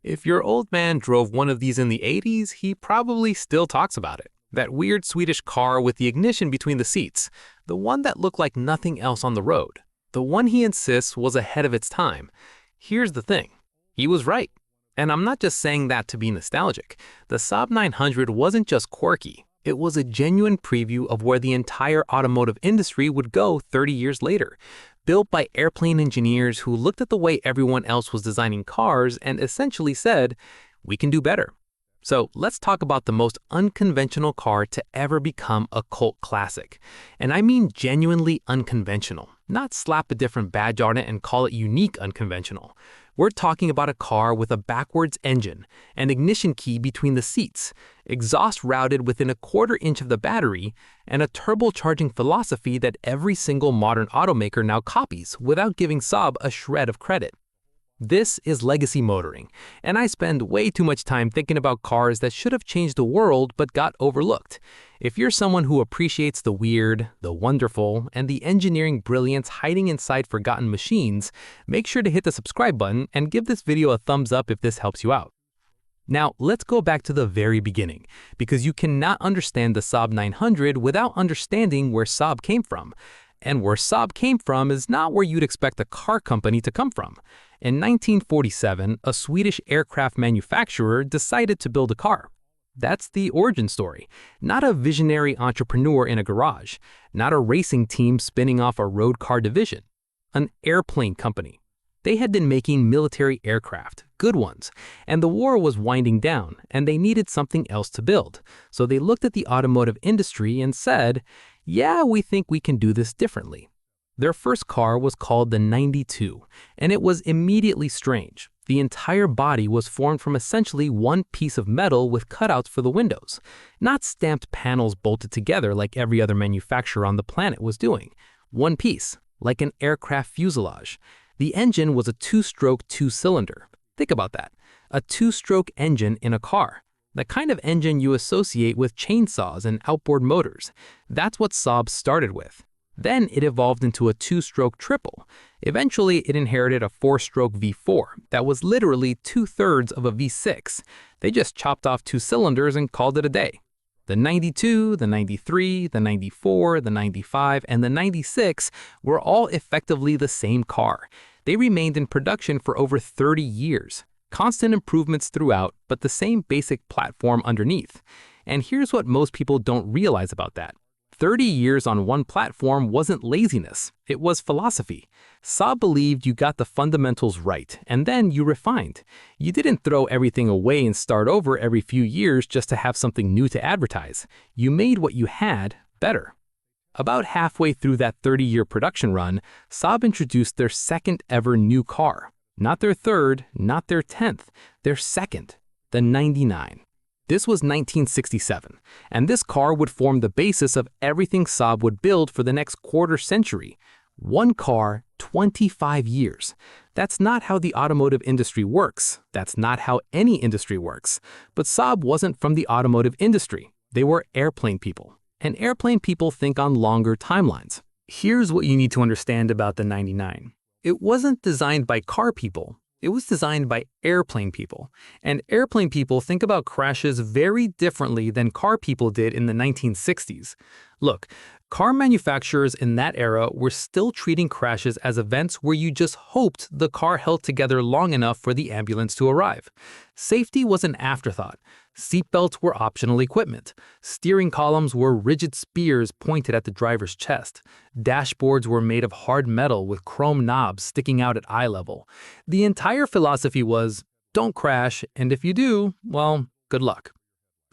If your old man drove one of these in the 80s, he probably still talks about it. That weird Swedish car with the ignition between the seats, the one that looked like nothing else on the road, the one he insists was ahead of its time. Here's the thing, he was right. And I'm not just saying that to be nostalgic. The Saab 900 wasn't just quirky, it was a genuine preview of where the entire automotive industry would go 30 years later. Built by airplane engineers who looked at the way everyone else was designing cars and essentially said, we can do better. So let's talk about the most unconventional car to ever become a cult classic. And I mean genuinely unconventional, not slap a different badge on it and call it unique unconventional. We're talking about a car with a backwards engine, an ignition key between the seats, exhaust routed within a quarter-inch of the battery, and a turbocharging philosophy that every single modern automaker now copies without giving Saab a shred of credit. This is legacy motoring, and I spend way too much time thinking about cars that should have changed the world but got overlooked. If you're someone who appreciates the weird, the wonderful, and the engineering brilliance hiding inside forgotten machines, make sure to hit the subscribe button and give this video a thumbs up if this helps you out. Now, let's go back to the very beginning, because you cannot understand the Saab 900 without understanding where Saab came from. And where Saab came from is not where you'd expect a car company to come from. In 1947, a Swedish aircraft manufacturer decided to build a car. That's the origin story. Not a visionary entrepreneur in a garage, not a racing team spinning off a road car division. An airplane company. They had been making military aircraft, good ones, and the war was winding down, and they needed something else to build. So they looked at the automotive industry and said, yeah, we think we can do this differently. Their first car was called the 92, and it was immediately strange. The entire body was formed from essentially one piece of metal with cutouts for the windows, not stamped panels bolted together like every other manufacturer on the planet was doing. One piece, like an aircraft fuselage. The engine was a two-stroke two-cylinder. Think about that. A two-stroke engine in a car. The kind of engine you associate with chainsaws and outboard motors. That's what Saab started with. Then it evolved into a two-stroke triple. Eventually, it inherited a four-stroke V4 that was literally two-thirds of a V6. They just chopped off two cylinders and called it a day. The 92, the 93, the 94, the 95, and the 96 were all effectively the same car. They remained in production for over 30 years. Constant improvements throughout, but the same basic platform underneath. And here's what most people don't realize about that. 30 years on one platform wasn't laziness, it was philosophy. Saab believed you got the fundamentals right, and then you refined. You didn't throw everything away and start over every few years just to have something new to advertise. You made what you had better. About halfway through that 30-year production run, Saab introduced their second ever new car. Not their third, not their 10th, their second, the 99. This was 1967, and this car would form the basis of everything Saab would build for the next quarter century. One car, 25 years. That's not how the automotive industry works. That's not how any industry works. But Saab wasn't from the automotive industry. They were airplane people. And airplane people think on longer timelines. Here's what you need to understand about the 99. It wasn't designed by car people. It was designed by airplane people. And airplane people think about crashes very differently than car people did in the 1960s. Look, car manufacturers in that era were still treating crashes as events where you just hoped the car held together long enough for the ambulance to arrive. Safety was an afterthought. Seatbelts were optional equipment. Steering columns were rigid spears pointed at the driver's chest. Dashboards were made of hard metal with chrome knobs sticking out at eye level. The entire philosophy was, don't crash, and if you do, well, good luck.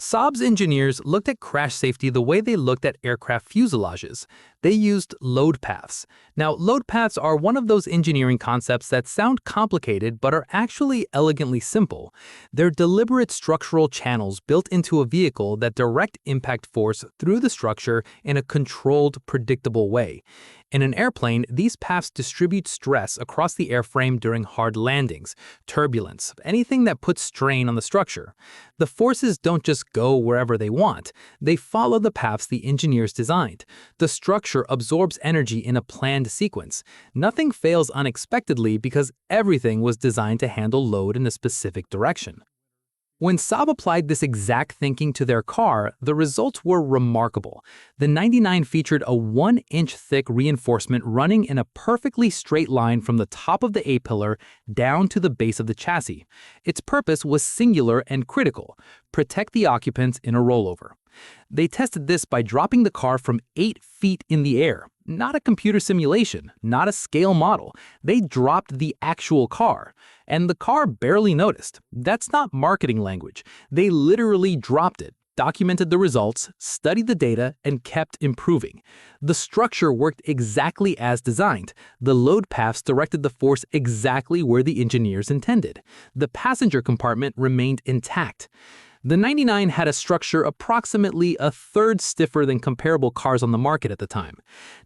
Saab's engineers looked at crash safety the way they looked at aircraft fuselages. They used load paths. Now, load paths are one of those engineering concepts that sound complicated but are actually elegantly simple. They're deliberate structural channels built into a vehicle that direct impact force through the structure in a controlled, predictable way. In an airplane, these paths distribute stress across the airframe during hard landings, turbulence, anything that puts strain on the structure. The forces don't just go wherever they want. They follow the paths the engineers designed. The structure structure absorbs energy in a planned sequence. Nothing fails unexpectedly because everything was designed to handle load in a specific direction. When Saab applied this exact thinking to their car, the results were remarkable. The 99 featured a 1-inch thick reinforcement running in a perfectly straight line from the top of the A-pillar down to the base of the chassis. Its purpose was singular and critical: protect the occupants in a rollover. They tested this by dropping the car from 8 feet in the air. Not a computer simulation, not a scale model. They dropped the actual car. And the car barely noticed. That's not marketing language. They literally dropped it, documented the results, studied the data, and kept improving. The structure worked exactly as designed. The load paths directed the force exactly where the engineers intended. The passenger compartment remained intact. The 99 had a structure approximately a third stiffer than comparable cars on the market at the time.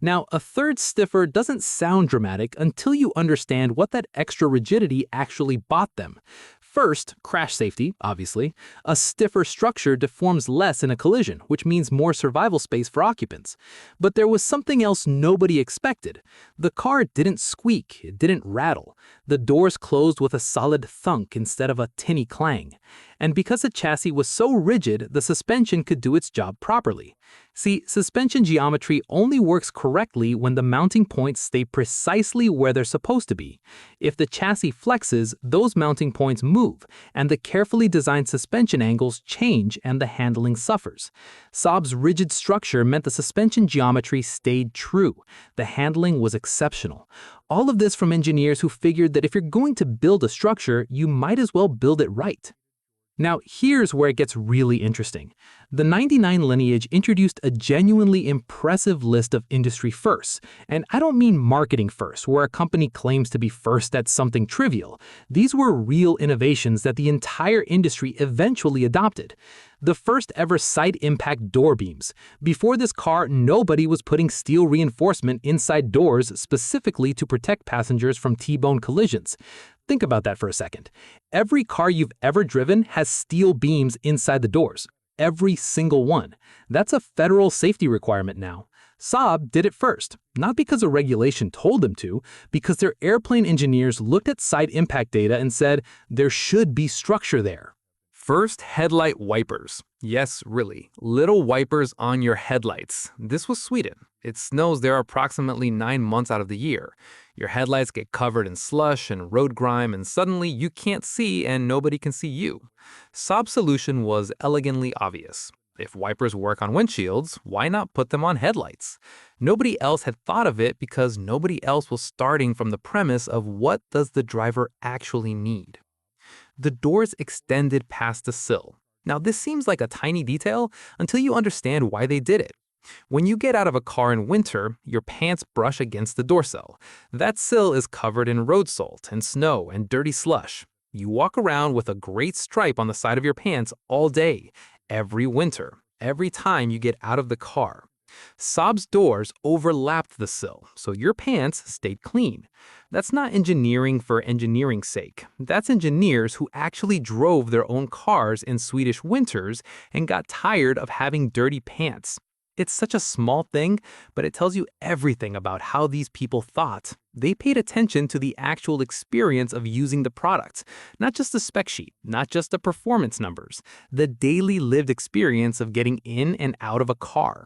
Now, a third stiffer doesn't sound dramatic until you understand what that extra rigidity actually bought them. First, crash safety, obviously. A stiffer structure deforms less in a collision, which means more survival space for occupants. But there was something else nobody expected. The car didn't squeak, it didn't rattle. The doors closed with a solid thunk instead of a tinny clang. And because the chassis was so rigid, the suspension could do its job properly. See, suspension geometry only works correctly when the mounting points stay precisely where they're supposed to be. If the chassis flexes, those mounting points move, and the carefully designed suspension angles change and the handling suffers. Saab's rigid structure meant the suspension geometry stayed true. The handling was exceptional. All of this from engineers who figured that if you're going to build a structure, you might as well build it right. Now, here's where it gets really interesting. The 99 lineage introduced a genuinely impressive list of industry firsts. And I don't mean marketing firsts, where a company claims to be first at something trivial. These were real innovations that the entire industry eventually adopted. The first ever side impact door beams. Before this car, nobody was putting steel reinforcement inside doors specifically to protect passengers from T-bone collisions. Think about that for a second. Every car you've ever driven has steel beams inside the doors. Every single one. That's a federal safety requirement now. Saab did it first, not because a regulation told them to, because their airplane engineers looked at side impact data and said, there should be structure there. First, headlight wipers. Yes, really. Little wipers on your headlights. This was Sweden. It snows there approximately 9 months out of the year. Your headlights get covered in slush and road grime, and suddenly you can't see and nobody can see you. Saab's solution was elegantly obvious. If wipers work on windshields, why not put them on headlights? Nobody else had thought of it because nobody else was starting from the premise of what does the driver actually need. The doors extended past the sill. Now, this seems like a tiny detail until you understand why they did it. When you get out of a car in winter, your pants brush against the door sill. That sill is covered in road salt and snow and dirty slush. You walk around with a great stripe on the side of your pants all day, every winter, every time you get out of the car. Saab's doors overlapped the sill, so your pants stayed clean. That's not engineering for engineering's sake. That's engineers who actually drove their own cars in Swedish winters and got tired of having dirty pants. It's such a small thing, but it tells you everything about how these people thought. They paid attention to the actual experience of using the product, not just the spec sheet, not just the performance numbers, the daily lived experience of getting in and out of a car.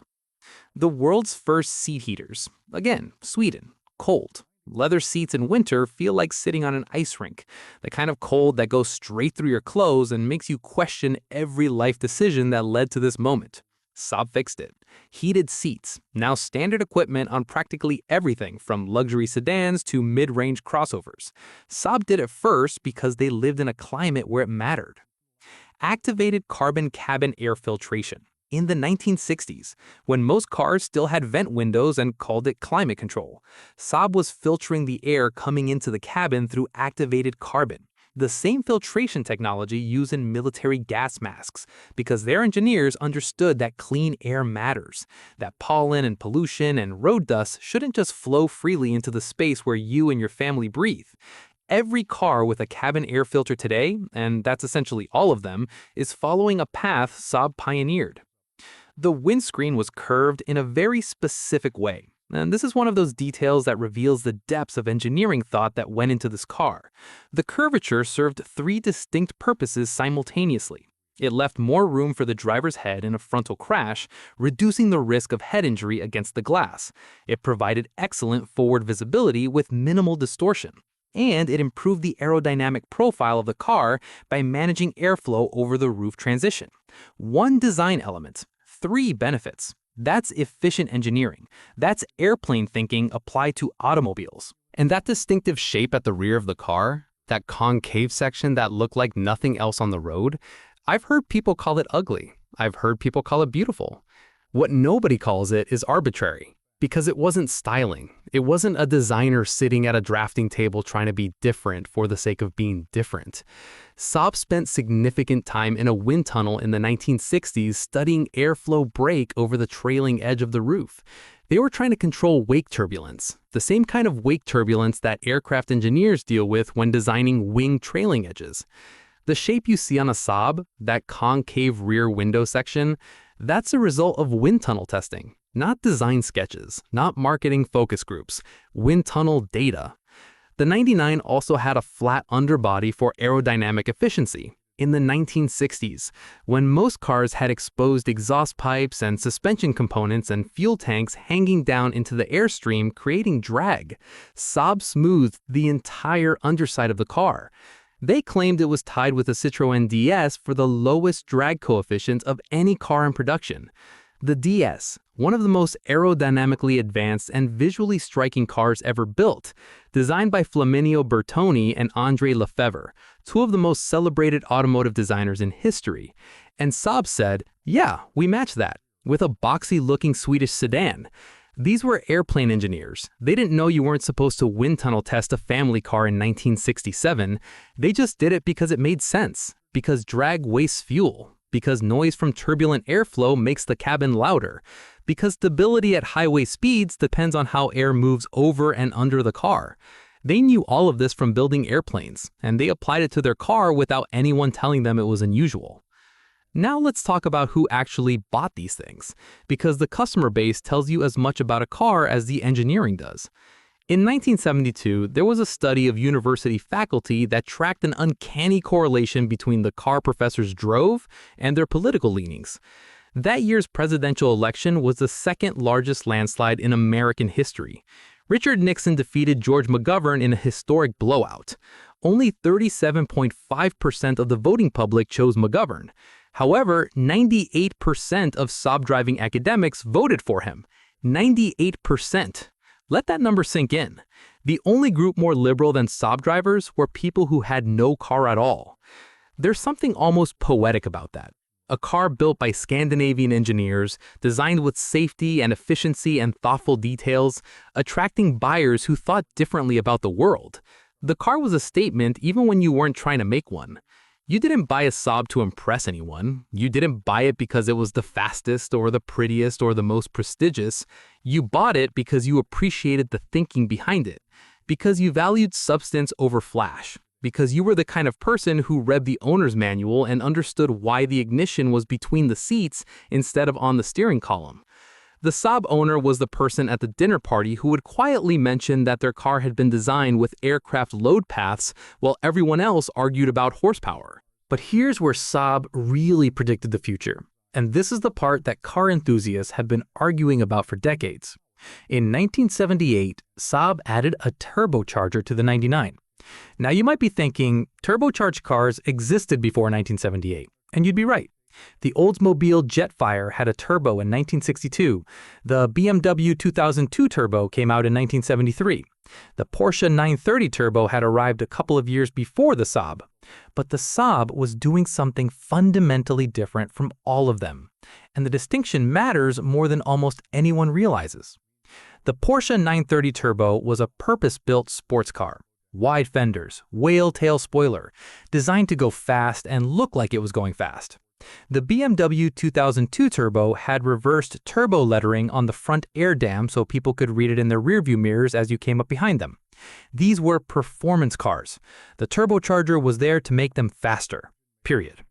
The world's first seat heaters. Again, Sweden. Cold. Leather seats in winter feel like sitting on an ice rink, the kind of cold that goes straight through your clothes and makes you question every life decision that led to this moment. Saab fixed it. Heated seats, now standard equipment on practically everything from luxury sedans to mid-range crossovers. Saab did it first because they lived in a climate where it mattered. Activated carbon cabin air filtration. In the 1960s, when most cars still had vent windows and called it climate control, Saab was filtering the air coming into the cabin through activated carbon, the same filtration technology used in military gas masks, because their engineers understood that clean air matters, that pollen and pollution and road dust shouldn't just flow freely into the space where you and your family breathe. Every car with a cabin air filter today, and that's essentially all of them, is following a path Saab pioneered. The windscreen was curved in a very specific way. And this is one of those details that reveals the depths of engineering thought that went into this car. The curvature served three distinct purposes simultaneously. It left more room for the driver's head in a frontal crash, reducing the risk of head injury against the glass. It provided excellent forward visibility with minimal distortion. And it improved the aerodynamic profile of the car by managing airflow over the roof transition. One design element, three benefits. That's efficient engineering. That's airplane thinking applied to automobiles. And that distinctive shape at the rear of the car, that concave section that looked like nothing else on the road, I've heard people call it ugly. I've heard people call it beautiful. What nobody calls it is arbitrary, because it wasn't styling. It wasn't a designer sitting at a drafting table trying to be different for the sake of being different. Saab spent significant time in a wind tunnel in the 1960s studying airflow break over the trailing edge of the roof. They were trying to control wake turbulence, the same kind of wake turbulence that aircraft engineers deal with when designing wing trailing edges. The shape you see on a Saab, that concave rear window section, that's a result of wind tunnel testing, not design sketches, not marketing focus groups, wind tunnel data. The 99 also had a flat underbody for aerodynamic efficiency. In the 1960s, when most cars had exposed exhaust pipes and suspension components and fuel tanks hanging down into the airstream creating drag, Saab smoothed the entire underside of the car. They claimed it was tied with the Citroën DS for the lowest drag coefficient of any car in production. The DS, one of the most aerodynamically advanced and visually striking cars ever built, designed by Flaminio Bertoni and André Lefebvre, two of the most celebrated automotive designers in history. And Saab said, yeah, we match that, with a boxy-looking Swedish sedan. These were airplane engineers. They didn't know you weren't supposed to wind tunnel test a family car in 1967. They just did it because it made sense, because drag wastes fuel, because noise from turbulent airflow makes the cabin louder, because stability at highway speeds depends on how air moves over and under the car. They knew all of this from building airplanes, and they applied it to their car without anyone telling them it was unusual. Now let's talk about who actually bought these things, because the customer base tells you as much about a car as the engineering does. In 1972, there was a study of university faculty that tracked an uncanny correlation between the car professors drove and their political leanings. That year's presidential election was the second largest landslide in American history. Richard Nixon defeated George McGovern in a historic blowout. Only 37.5% of the voting public chose McGovern. However, 98% of Saab driving academics voted for him. 98%. Let that number sink in. The only group more liberal than Saab drivers were people who had no car at all. There's something almost poetic about that. A car built by Scandinavian engineers, designed with safety and efficiency and thoughtful details, attracting buyers who thought differently about the world. The car was a statement even when you weren't trying to make one. You didn't buy a Saab to impress anyone. You didn't buy it because it was the fastest or the prettiest or the most prestigious. You bought it because you appreciated the thinking behind it, because you valued substance over flash, because you were the kind of person who read the owner's manual and understood why the ignition was between the seats instead of on the steering column. The Saab owner was the person at the dinner party who would quietly mention that their car had been designed with aircraft load paths while everyone else argued about horsepower. But here's where Saab really predicted the future. And this is the part that car enthusiasts have been arguing about for decades. In 1978, Saab added a turbocharger to the 99. Now you might be thinking, turbocharged cars existed before 1978, and you'd be right. The Oldsmobile Jetfire had a turbo in 1962. The BMW 2002 turbo came out in 1973. The Porsche 930 turbo had arrived a couple of years before the Saab. But the Saab was doing something fundamentally different from all of them. And the distinction matters more than almost anyone realizes. The Porsche 930 turbo was a purpose-built sports car. Wide fenders, whale tail spoiler, designed to go fast and look like it was going fast. The BMW 2002 turbo had reversed turbo lettering on the front air dam so people could read it in their rearview mirrors as you came up behind them. These were performance cars. The turbocharger was there to make them faster, period.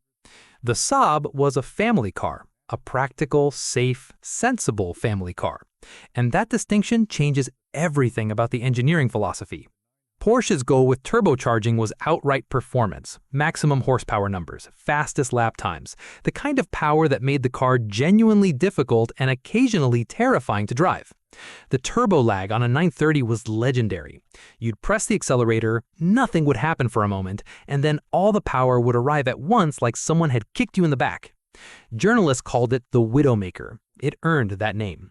The Saab was a family car, a practical, safe, sensible family car. And that distinction changes everything about the engineering philosophy. Porsche's goal with turbocharging was outright performance, maximum horsepower numbers, fastest lap times, the kind of power that made the car genuinely difficult and occasionally terrifying to drive. The turbo lag on a 930 was legendary. You'd press the accelerator, nothing would happen for a moment, and then all the power would arrive at once like someone had kicked you in the back. Journalists called it the Widowmaker. It earned that name.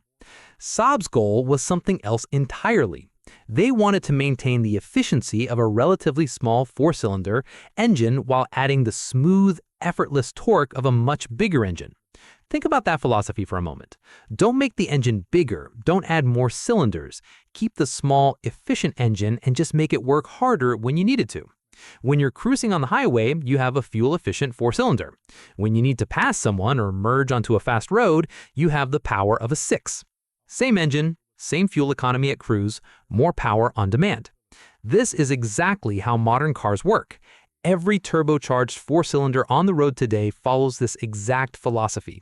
Saab's goal was something else entirely. They wanted to maintain the efficiency of a relatively small four-cylinder engine while adding the smooth, effortless torque of a much bigger engine. Think about that philosophy for a moment. Don't make the engine bigger, don't add more cylinders. Keep the small, efficient engine and just make it work harder when you need it to. When you're cruising on the highway, you have a fuel-efficient four-cylinder. When you need to pass someone or merge onto a fast road, you have the power of a six. Same engine, same fuel economy at cruise, more power on demand. This is exactly how modern cars work. Every turbocharged four-cylinder on the road today follows this exact philosophy.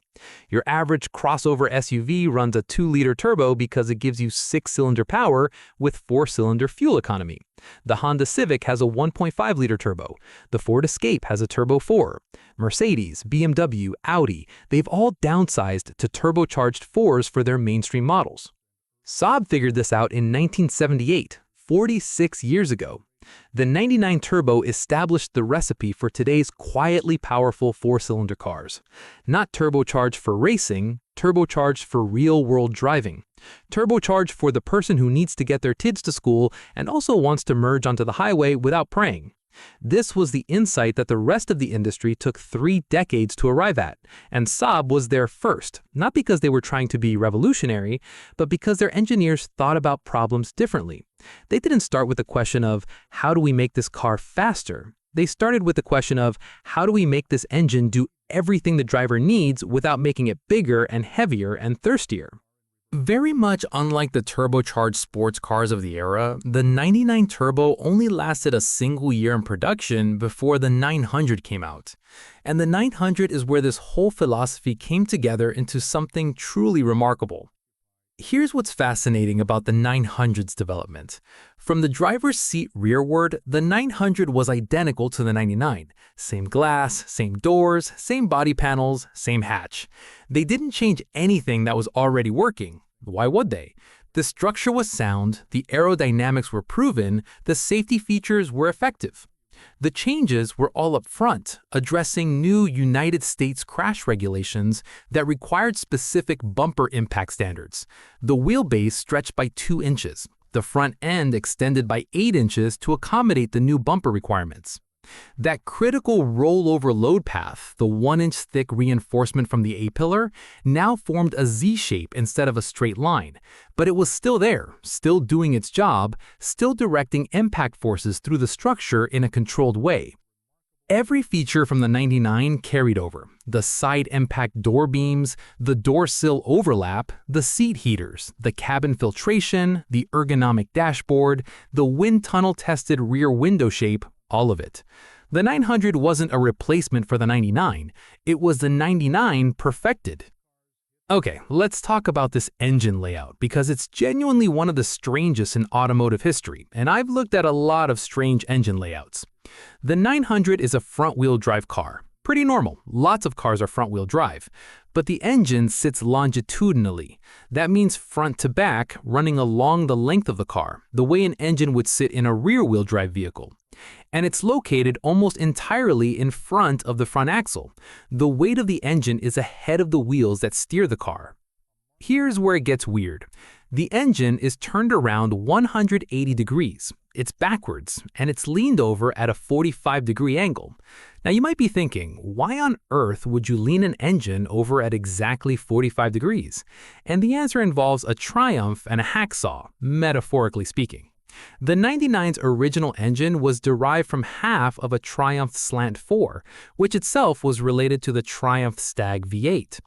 Your average crossover SUV runs a 2-liter turbo because it gives you 6-cylinder power with 4-cylinder fuel economy. The Honda Civic has a 1.5-liter turbo. The Ford Escape has a Turbo 4. Mercedes, BMW, Audi, they've all downsized to turbocharged 4s for their mainstream models. Saab figured this out in 1978, 46 years ago. The 99 Turbo established the recipe for today's quietly powerful four-cylinder cars. Not turbocharged for racing, turbocharged for real-world driving. Turbocharged for the person who needs to get their kids to school and also wants to merge onto the highway without praying. This was the insight that the rest of the industry took 3 decades to arrive at, and Saab was there first, not because they were trying to be revolutionary, but because their engineers thought about problems differently. They didn't start with the question of, how do we make this car faster? They started with the question of, how do we make this engine do everything the driver needs without making it bigger and heavier and thirstier? Very much unlike the turbocharged sports cars of the era, the 99 Turbo only lasted a single year in production before the 900 came out. And the 900 is where this whole philosophy came together into something truly remarkable. Here's what's fascinating about the 900's development. From the driver's seat rearward, the 900 was identical to the 99. Same glass, same doors, same body panels, same hatch. They didn't change anything that was already working. Why would they? The structure was sound, the aerodynamics were proven, the safety features were effective. The changes were all up front, addressing new United States crash regulations that required specific bumper impact standards. The wheelbase stretched by 2 inches, the front end extended by 8 inches to accommodate the new bumper requirements. That critical rollover load path, the 1-inch thick reinforcement from the A-pillar, now formed a Z-shape instead of a straight line. But it was still there, still doing its job, still directing impact forces through the structure in a controlled way. Every feature from the 99 carried over. The side impact door beams, the door sill overlap, the seat heaters, the cabin filtration, the ergonomic dashboard, the wind tunnel tested rear window shape, all of it. The 900 wasn't a replacement for the 99, it was the 99 perfected. Okay, let's talk about this engine layout because it's genuinely one of the strangest in automotive history, and I've looked at a lot of strange engine layouts. The 900 is a front-wheel drive car. Pretty normal, lots of cars are front-wheel drive, but the engine sits longitudinally. That means front to back, running along the length of the car, the way an engine would sit in a rear-wheel drive vehicle. And it's located almost entirely in front of the front axle. The weight of the engine is ahead of the wheels that steer the car. Here's where it gets weird. The engine is turned around 180 degrees. It's backwards, and it's leaned over at a 45-degree angle. Now you might be thinking, why on earth would you lean an engine over at exactly 45 degrees? And the answer involves a Triumph and a hacksaw, metaphorically speaking. The 99's original engine was derived from half of a Triumph Slant 4, which itself was related to the Triumph Stag V8.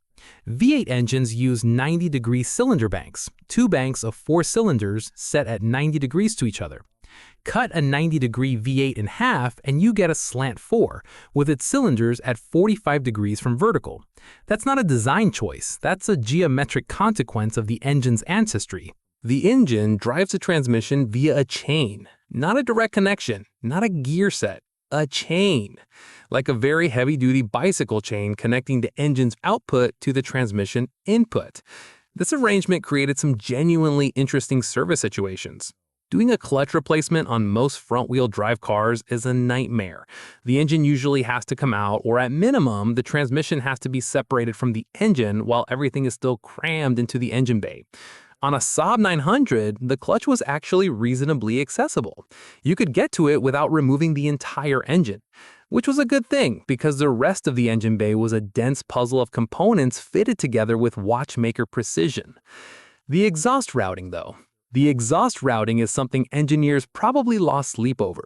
V8 engines use 90-degree cylinder banks, 2 banks of 4 cylinders set at 90 degrees to each other. Cut a 90-degree V8 in half and you get a slant 4, with its cylinders at 45 degrees from vertical. That's not a design choice, that's a geometric consequence of the engine's ancestry. The engine drives the transmission via a chain, not a direct connection, not a gear set, a chain, like a very heavy-duty bicycle chain connecting the engine's output to the transmission input. This arrangement created some genuinely interesting service situations. Doing a clutch replacement on most front-wheel drive cars is a nightmare. The engine usually has to come out, or at minimum, the transmission has to be separated from the engine while everything is still crammed into the engine bay. On a Saab 900, the clutch was actually reasonably accessible. You could get to it without removing the entire engine, which was a good thing because the rest of the engine bay was a dense puzzle of components fitted together with watchmaker precision. The exhaust routing, though. The exhaust routing is something engineers probably lost sleep over.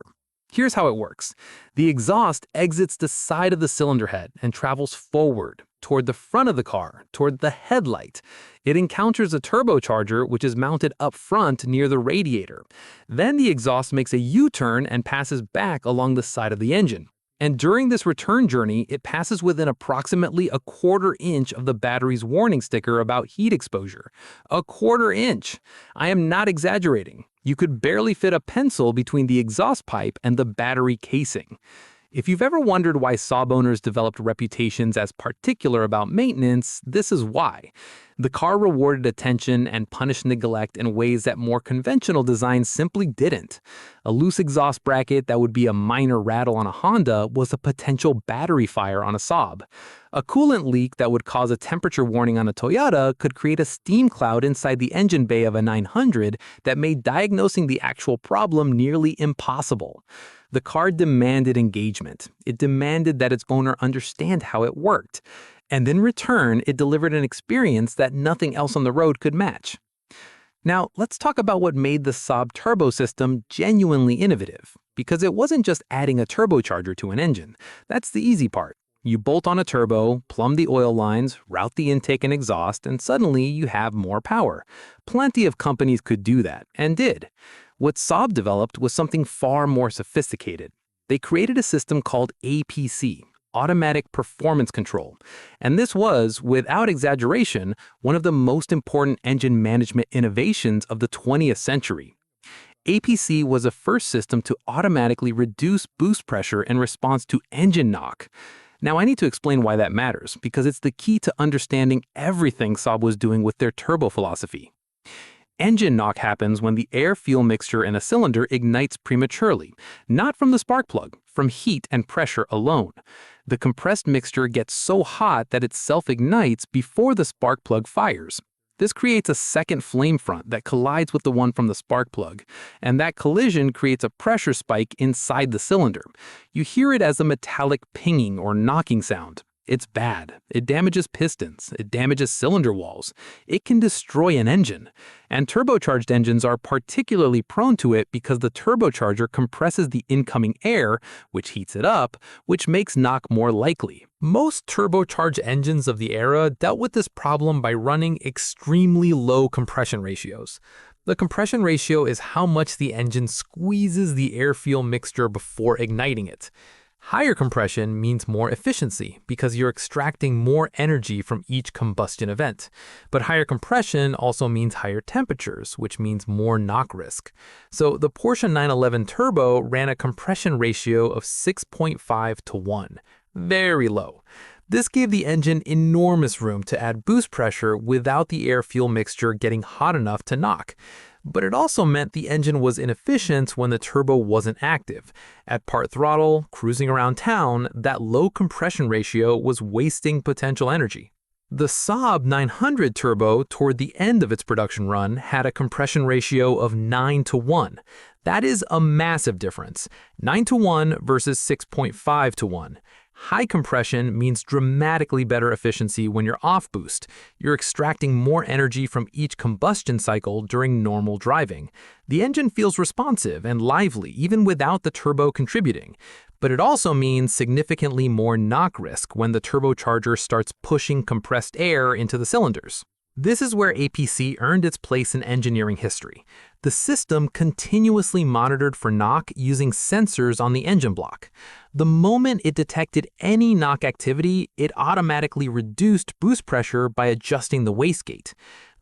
Here's how it works. The exhaust exits the side of the cylinder head and travels forward, toward the front of the car, toward the headlight. It encounters a turbocharger, which is mounted up front near the radiator. Then the exhaust makes a U-turn and passes back along the side of the engine. And during this return journey, it passes within approximately a 1/4 inch of the battery's warning sticker about heat exposure. A 1/4 inch! I am not exaggerating. You could barely fit a pencil between the exhaust pipe and the battery casing. If you've ever wondered why Saab owners developed reputations as particular about maintenance, this is why. The car rewarded attention and punished neglect in ways that more conventional designs simply didn't. A loose exhaust bracket that would be a minor rattle on a Honda was a potential battery fire on a Saab. A coolant leak that would cause a temperature warning on a Toyota could create a steam cloud inside the engine bay of a 900 that made diagnosing the actual problem nearly impossible. The car demanded engagement. It demanded that its owner understand how it worked. And in return, it delivered an experience that nothing else on the road could match. Now, let's talk about what made the Saab turbo system genuinely innovative, because it wasn't just adding a turbocharger to an engine. That's the easy part. You bolt on a turbo, plumb the oil lines, route the intake and exhaust, and suddenly you have more power. Plenty of companies could do that, and did. What Saab developed was something far more sophisticated. They created a system called APC, Automatic Performance Control. And this was, without exaggeration, one of the most important engine management innovations of the 20th century. APC was the first system to automatically reduce boost pressure in response to engine knock. Now, I need to explain why that matters, because it's the key to understanding everything Saab was doing with their turbo philosophy. Engine knock happens when the air-fuel mixture in a cylinder ignites prematurely, not from the spark plug, from heat and pressure alone. The compressed mixture gets so hot that it self-ignites before the spark plug fires. This creates a second flame front that collides with the one from the spark plug, and that collision creates a pressure spike inside the cylinder. You hear it as a metallic pinging or knocking sound. It's bad. It damages pistons. It damages cylinder walls. It can destroy an engine. And turbocharged engines are particularly prone to it because the turbocharger compresses the incoming air, which heats it up, which makes knock more likely. Most turbocharged engines of the era dealt with this problem by running extremely low compression ratios. The compression ratio is how much the engine squeezes the air-fuel mixture before igniting it. Higher compression means more efficiency because you're extracting more energy from each combustion event. But higher compression also means higher temperatures, which means more knock risk. So the Porsche 911 Turbo ran a compression ratio of 6.5 to 1. Very low. This gave the engine enormous room to add boost pressure without the air-fuel mixture getting hot enough to knock. But it also meant the engine was inefficient when the turbo wasn't active. At part throttle, cruising around town, that low compression ratio was wasting potential energy. The Saab 900 Turbo, toward the end of its production run, had a compression ratio of 9 to 1. That is a massive difference. 9 to 1 versus 6.5 to 1. High compression means dramatically better efficiency when you're off boost. You're extracting more energy from each combustion cycle during normal driving. The engine feels responsive and lively even without the turbo contributing. But it also means significantly more knock risk when the turbocharger starts pushing compressed air into the cylinders. This is where APC earned its place in engineering history. The system continuously monitored for knock using sensors on the engine block. The moment it detected any knock activity, it automatically reduced boost pressure by adjusting the wastegate.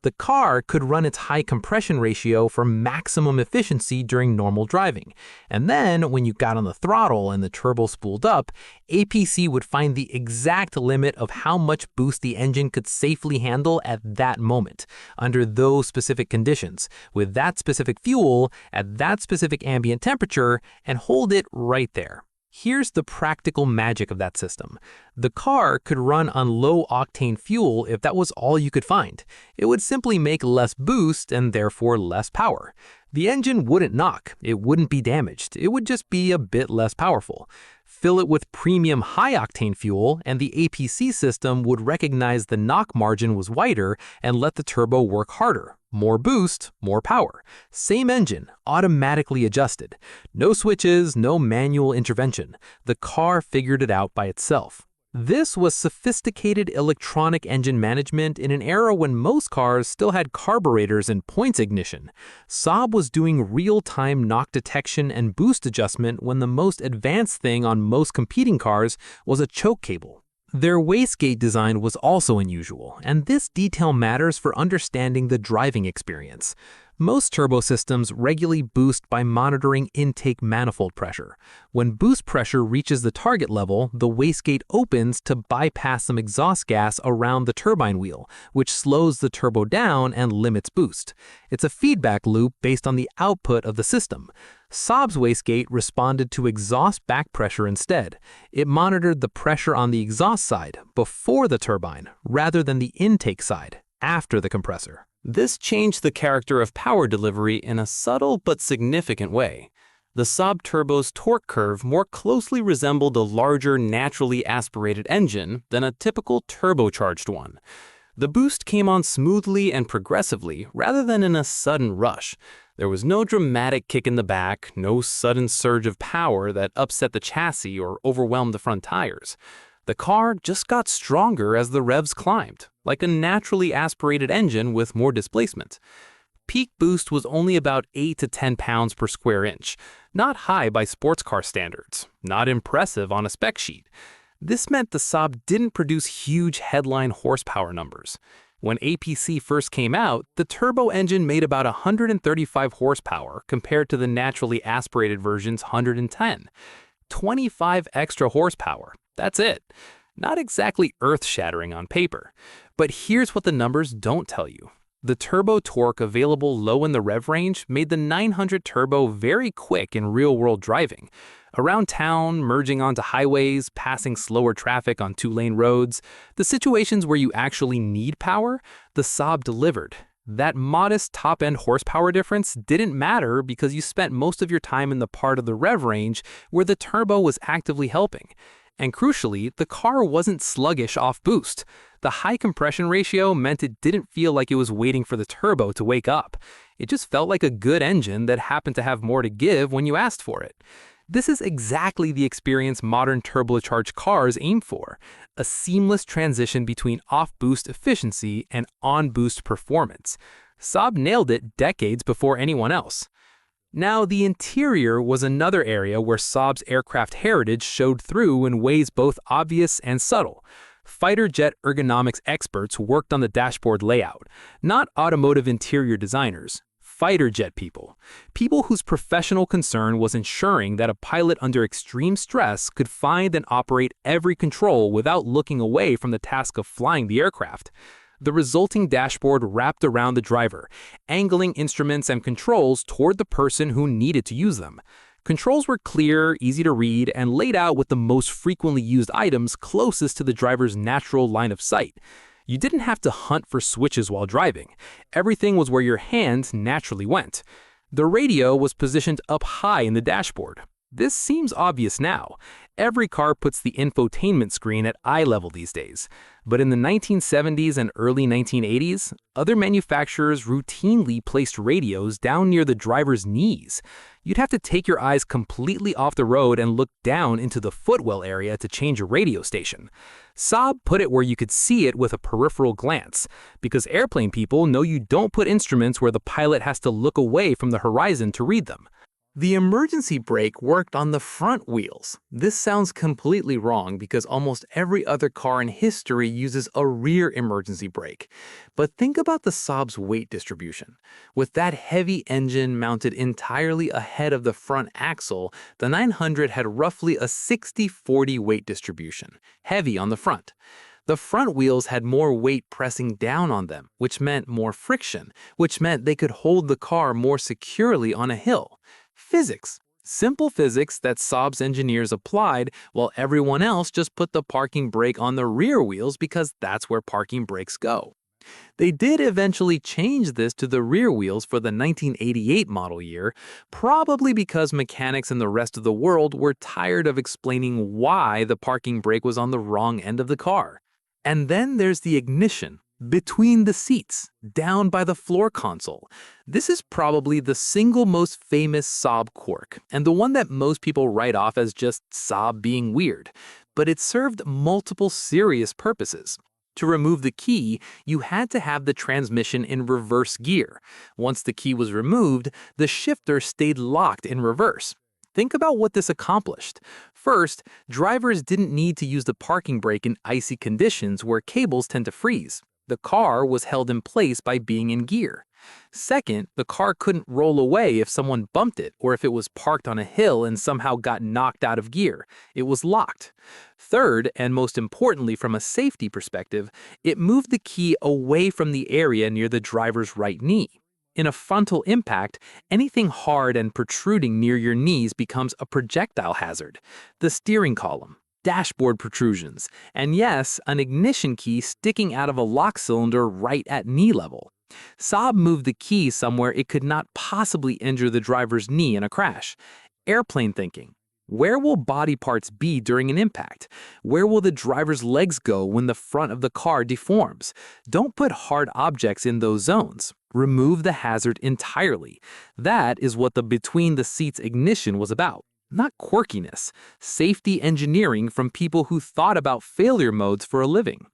The car could run its high compression ratio for maximum efficiency during normal driving. And then, when you got on the throttle and the turbo spooled up, APC would find the exact limit of how much boost the engine could safely handle at that moment, under those specific conditions, with that specific fuel, at that specific ambient temperature, and hold it right there. Here's the practical magic of that system. The car could run on low-octane fuel if that was all you could find. It would simply make less boost and therefore less power. The engine wouldn't knock, it wouldn't be damaged, it would just be a bit less powerful. Fill it with premium high-octane fuel, and the APC system would recognize the knock margin was wider and let the turbo work harder. More boost, more power. Same engine, automatically adjusted. No switches, no manual intervention. The car figured it out by itself. This was sophisticated electronic engine management in an era when most cars still had carburetors and points ignition. Saab was doing real-time knock detection and boost adjustment when the most advanced thing on most competing cars was a choke cable. Their wastegate design was also unusual, and this detail matters for understanding the driving experience. Most turbo systems regularly boost by monitoring intake manifold pressure. When boost pressure reaches the target level, the wastegate opens to bypass some exhaust gas around the turbine wheel, which slows the turbo down and limits boost. It's a feedback loop based on the output of the system. Saab's wastegate responded to exhaust back pressure instead. It monitored the pressure on the exhaust side, before the turbine, rather than the intake side, after the compressor. This changed the character of power delivery in a subtle but significant way. The Saab turbo's torque curve more closely resembled a larger, naturally aspirated engine than a typical turbocharged one. The boost came on smoothly and progressively rather than in a sudden rush. There was no dramatic kick in the back, no sudden surge of power that upset the chassis or overwhelmed the front tires. The car just got stronger as the revs climbed, like a naturally aspirated engine with more displacement. Peak boost was only about 8 to 10 pounds per square inch, not high by sports car standards, not impressive on a spec sheet. This meant the Saab didn't produce huge headline horsepower numbers. When APC first came out, the turbo engine made about 135 horsepower compared to the naturally aspirated version's 110. 25 extra horsepower. That's it. Not exactly earth-shattering on paper. But here's what the numbers don't tell you. The turbo torque available low in the rev range made the 900 turbo very quick in real-world driving. Around town, merging onto highways, passing slower traffic on two-lane roads, the situations where you actually need power, the Saab delivered. That modest top-end horsepower difference didn't matter because you spent most of your time in the part of the rev range where the turbo was actively helping. And crucially, the car wasn't sluggish off boost. The high compression ratio meant it didn't feel like it was waiting for the turbo to wake up. It just felt like a good engine that happened to have more to give when you asked for it. This is exactly the experience modern turbocharged cars aim for, a seamless transition between off-boost efficiency and on-boost performance. Saab nailed it decades before anyone else. Now, the interior was another area where Saab's aircraft heritage showed through in ways both obvious and subtle. Fighter jet ergonomics experts worked on the dashboard layout, not automotive interior designers. Fighter jet people whose professional concern was ensuring that a pilot under extreme stress could find and operate every control without looking away from the task of flying the aircraft. The resulting dashboard wrapped around the driver, angling instruments and controls toward the person who needed to use them. Controls were clear, easy to read, and laid out with the most frequently used items closest to the driver's natural line of sight. You didn't have to hunt for switches while driving. Everything was where your hand naturally went. The radio was positioned up high in the dashboard. This seems obvious now. Every car puts the infotainment screen at eye level these days. But in the 1970s and early 1980s, other manufacturers routinely placed radios down near the driver's knees. You'd have to take your eyes completely off the road and look down into the footwell area to change a radio station. Saab put it where you could see it with a peripheral glance, because airplane people know you don't put instruments where the pilot has to look away from the horizon to read them. The emergency brake worked on the front wheels. This sounds completely wrong because almost every other car in history uses a rear emergency brake. But think about the Saab's weight distribution. With that heavy engine mounted entirely ahead of the front axle, the 900 had roughly a 60-40 weight distribution, heavy on the front. The front wheels had more weight pressing down on them, which meant more friction, which meant they could hold the car more securely on a hill. Physics. Simple physics that Saab's engineers applied while everyone else just put the parking brake on the rear wheels because that's where parking brakes go. They did eventually change this to the rear wheels for the 1988 model year, probably because mechanics in the rest of the world were tired of explaining why the parking brake was on the wrong end of the car. And then there's the ignition. Between the seats, down by the floor console. This is probably the single most famous Saab quirk, and the one that most people write off as just Saab being weird. But it served multiple serious purposes. To remove the key, you had to have the transmission in reverse gear. Once the key was removed, the shifter stayed locked in reverse. Think about what this accomplished. First, drivers didn't need to use the parking brake in icy conditions where cables tend to freeze. The car was held in place by being in gear. Second, the car couldn't roll away if someone bumped it or if it was parked on a hill and somehow got knocked out of gear. It was locked. Third, and most importantly from a safety perspective, it moved the key away from the area near the driver's right knee. In a frontal impact, anything hard and protruding near your knees becomes a projectile hazard. The steering column, dashboard protrusions, and yes, an ignition key sticking out of a lock cylinder right at knee level. Saab moved the key somewhere it could not possibly injure the driver's knee in a crash. Airplane thinking. Where will body parts be during an impact? Where will the driver's legs go when the front of the car deforms? Don't put hard objects in those zones. Remove the hazard entirely. That is what the between the seats ignition was about. Not quirkiness, safety engineering from people who thought about failure modes for a living.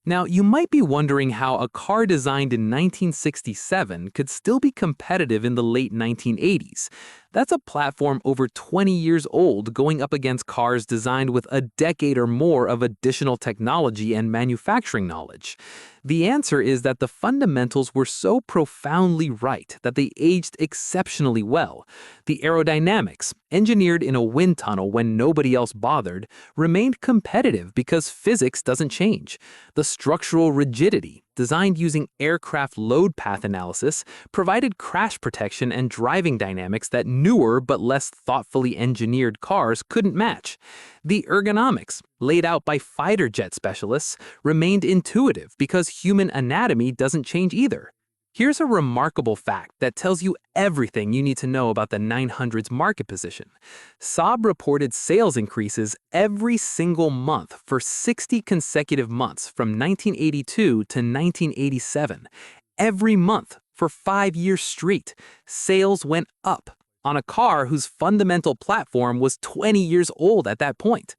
Now, you might be wondering how a car designed in 1967 could still be competitive in the late 1980s. That's a platform over 20 years old going up against cars designed with a decade or more of additional technology and manufacturing knowledge. The answer is that the fundamentals were so profoundly right that they aged exceptionally well. The aerodynamics, engineered in a wind tunnel when nobody else bothered, remained competitive because physics doesn't change. The structural rigidity, designed using aircraft load path analysis, provided crash protection and driving dynamics that newer but less thoughtfully engineered cars couldn't match. The ergonomics, laid out by fighter jet specialists, remained intuitive because human anatomy doesn't change either. Here's a remarkable fact that tells you everything you need to know about the 900's market position. Saab reported sales increases every single month for 60 consecutive months from 1982 to 1987. Every month for 5 years straight, sales went up on a car whose fundamental platform was 20 years old at that point.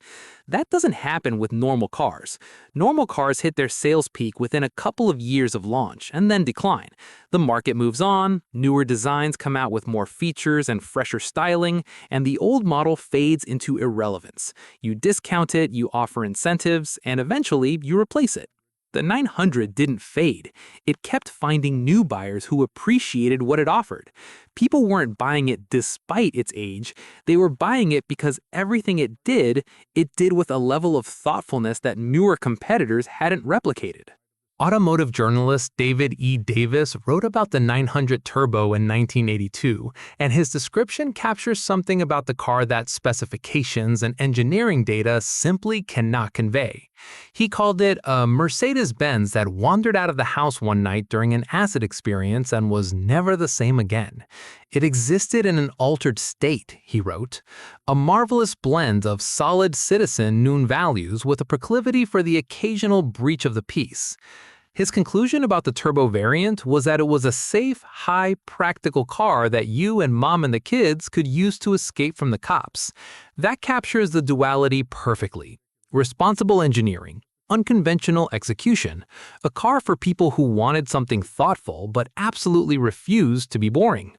That doesn't happen with normal cars. Normal cars hit their sales peak within a couple of years of launch and then decline. The market moves on, newer designs come out with more features and fresher styling, and the old model fades into irrelevance. You discount it, you offer incentives, and eventually you replace it. The 900 didn't fade. It kept finding new buyers who appreciated what it offered. People weren't buying it despite its age. They were buying it because everything it did with a level of thoughtfulness that newer competitors hadn't replicated. Automotive journalist David E. Davis wrote about the 900 Turbo in 1982, and his description captures something about the car that specifications and engineering data simply cannot convey. He called it a Mercedes-Benz that wandered out of the house one night during an acid experience and was never the same again. It existed in an altered state, he wrote, a marvelous blend of solid citizen noon values with a proclivity for the occasional breach of the peace. His conclusion about the turbo variant was that it was a safe, high, practical car that you and mom and the kids could use to escape from the cops. That captures the duality perfectly. Responsible engineering, unconventional execution, a car for people who wanted something thoughtful but absolutely refused to be boring.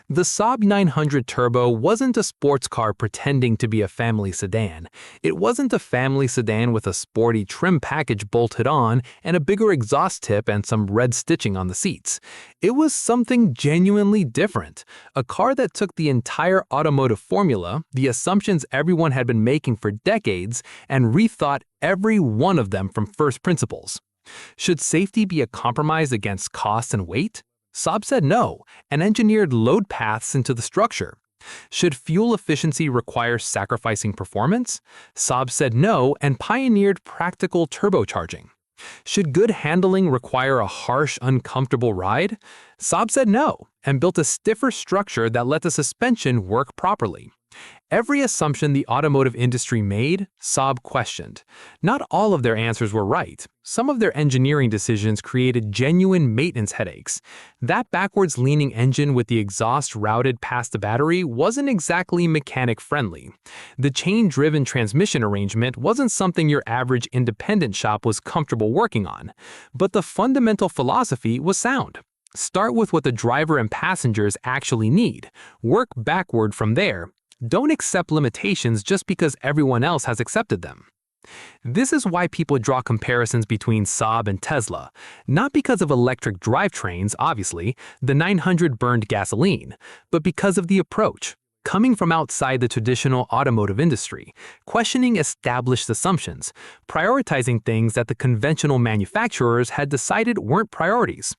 The Saab 900 Turbo wasn't a sports car pretending to be a family sedan. It wasn't a family sedan with a sporty trim package bolted on and a bigger exhaust tip and some red stitching on the seats. It was something genuinely different, a car that took the entire automotive formula, the assumptions everyone had been making for decades, and rethought every one of them from first principles. Should safety be a compromise against cost and weight? Saab said no, and engineered load paths into the structure. Should fuel efficiency require sacrificing performance? Saab said no and pioneered practical turbocharging. Should good handling require a harsh, uncomfortable ride? Saab said no and built a stiffer structure that let the suspension work properly. Every assumption the automotive industry made, Saab questioned. Not all of their answers were right. Some of their engineering decisions created genuine maintenance headaches. That backwards-leaning engine with the exhaust routed past the battery wasn't exactly mechanic-friendly. The chain-driven transmission arrangement wasn't something your average independent shop was comfortable working on. But the fundamental philosophy was sound. Start with what the driver and passengers actually need. Work backward from there. Don't accept limitations just because everyone else has accepted them. This is why people draw comparisons between Saab and Tesla. Not because of electric drivetrains, obviously, the 900 burned gasoline, but because of the approach. Coming from outside the traditional automotive industry, questioning established assumptions, prioritizing things that the conventional manufacturers had decided weren't priorities.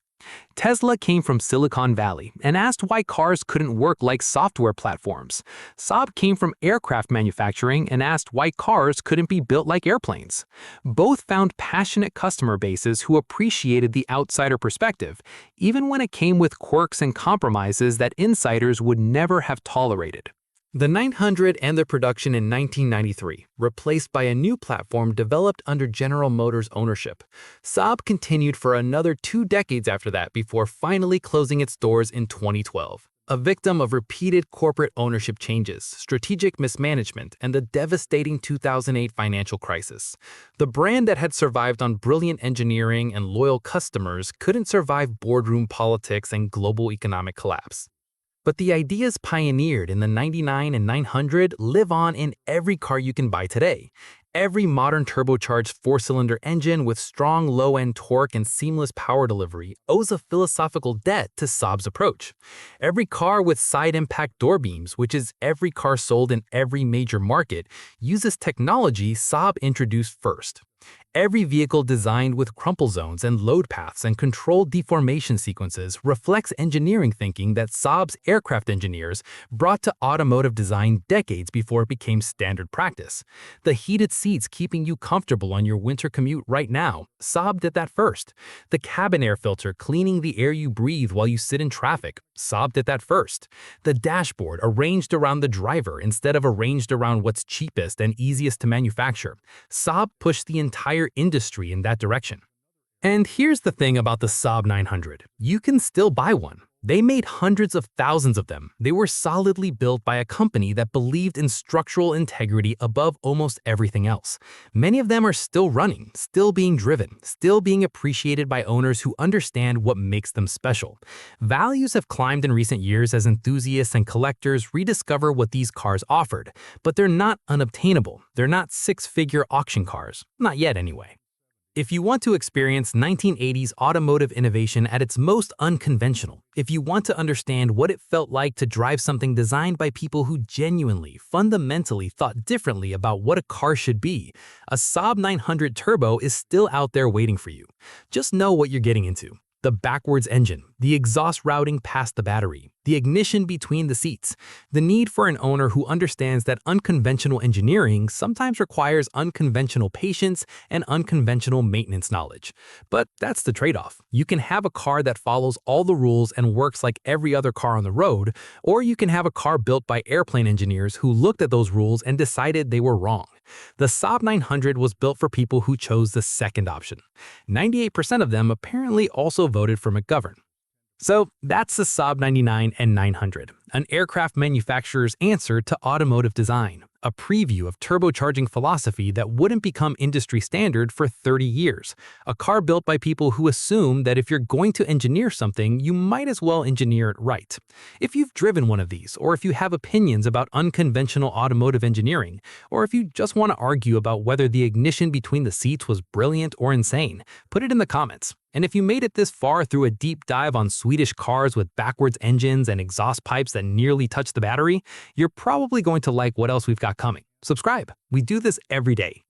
Tesla came from Silicon Valley and asked why cars couldn't work like software platforms. Saab came from aircraft manufacturing and asked why cars couldn't be built like airplanes. Both found passionate customer bases who appreciated the outsider perspective, even when it came with quirks and compromises that insiders would never have tolerated. The 900 and their production in 1993, replaced by a new platform developed under General Motors ownership. Saab continued for another 2 decades after that before finally closing its doors in 2012. A victim of repeated corporate ownership changes, strategic mismanagement, and the devastating 2008 financial crisis. The brand that had survived on brilliant engineering and loyal customers couldn't survive boardroom politics and global economic collapse. But the ideas pioneered in the 99 and 900 live on in every car you can buy today. Every modern turbocharged 4-cylinder engine with strong low-end torque and seamless power delivery owes a philosophical debt to Saab's approach. Every car with side-impact door beams, which is every car sold in every major market, uses technology Saab introduced first. Every vehicle designed with crumple zones and load paths and controlled deformation sequences reflects engineering thinking that Saab's aircraft engineers brought to automotive design decades before it became standard practice. The heated seats keeping you comfortable on your winter commute right now, Saab did that first. The cabin air filter cleaning the air you breathe while you sit in traffic, Saab did that first. The dashboard arranged around the driver instead of arranged around what's cheapest and easiest to manufacture, Saab pushed the entire industry in that direction. And here's the thing about the Saab 900. You can still buy one. They made hundreds of thousands of them. They were solidly built by a company that believed in structural integrity above almost everything else. Many of them are still running, still being driven, still being appreciated by owners who understand what makes them special. Values have climbed in recent years as enthusiasts and collectors rediscover what these cars offered, but they're not unobtainable. They're not 6-figure auction cars. Not yet, anyway. If you want to experience 1980s automotive innovation at its most unconventional, if you want to understand what it felt like to drive something designed by people who genuinely, fundamentally thought differently about what a car should be, a Saab 900 Turbo is still out there waiting for you. Just know what you're getting into. The backwards engine, the exhaust routing past the battery, the ignition between the seats, the need for an owner who understands that unconventional engineering sometimes requires unconventional patience and unconventional maintenance knowledge. But that's the trade-off. You can have a car that follows all the rules and works like every other car on the road, or you can have a car built by airplane engineers who looked at those rules and decided they were wrong. The Saab 900 was built for people who chose the second option. 98% of them apparently also voted for McGovern. So that's the Saab 99 and 900, an aircraft manufacturer's answer to automotive design, a preview of turbocharging philosophy that wouldn't become industry standard for 30 years, a car built by people who assume that if you're going to engineer something, you might as well engineer it right. If you've driven one of these, or if you have opinions about unconventional automotive engineering, or if you just want to argue about whether the ignition between the seats was brilliant or insane, put it in the comments. And if you made it this far through a deep dive on Swedish cars with backwards engines and exhaust pipes that nearly touch the battery, you're probably going to like what else we've got coming. Subscribe. We do this every day.